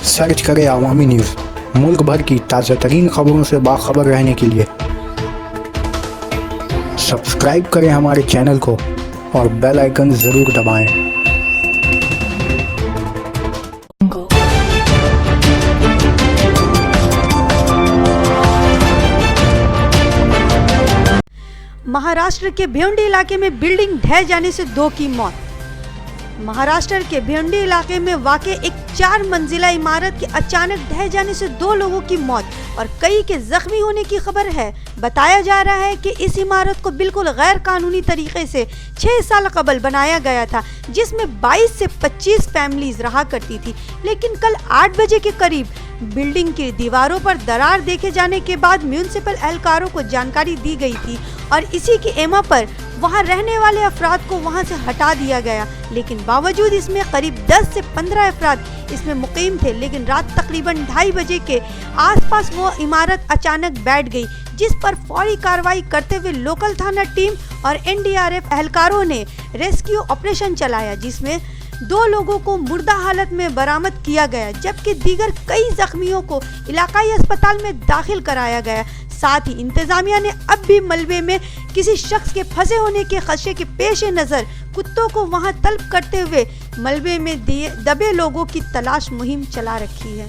Search करें अवामी news. मुल्क भर की ताज़ा तरीन खबरों से बाखबर रहने के लिए सब्सक्राइब करें हमारे चैनल को और बेल आइकन ज़रूर दबाएं। महाराष्ट्र के भिवंडी इलाके में बिल्डिंग ढह जाने से 2 की मौत। महाराष्ट्र के भिवंडी इलाके में वाक़े एक 4 मंजिला इमारत के अचानक ढह जाने से 2 लोगों की मौत और कई के जख्मी होने की खबर है। बताया जा रहा है कि इस इमारत को बिल्कुल गैर कानूनी तरीके से 6 साल कबल बनाया गया था, जिसमें 22 से 25 फैमिलीज रहा करती थी। लेकिन कल 8 बजे के करीब बिल्डिंग की दीवारों पर दरार देखे जाने के बाद म्यूनिसिपल एहलकारों को जानकारी दी गई थी और इसी की एमा पर वहां रहने वाले अफराद को वहां से हटा दिया गया। लेकिन बावजूद इसमें करीब 10 से 15 अफराद इसमें मुकीम थे। लेकिन रात तकरीबन 2:30 बजे के आसपास वो इमारत अचानक बैठ गई, जिस पर फौरी कार्रवाई करते हुए लोकल थाना टीम और NDRF एहलकारों ने रेस्क्यू ऑपरेशन चलाया, जिसमें 2 लोगों को मुर्दा हालत में बरामद किया गया, जबकि दीगर कई जख्मियों को इलाकाई अस्पताल में दाखिल कराया गया। साथ ही इंतजामिया ने अब भी मलबे में किसी शख्स के फंसे होने के खदशे के पेश नज़र कुत्तों को वहां तलब करते हुए मलबे में दबे लोगों की तलाश मुहिम चला रखी है।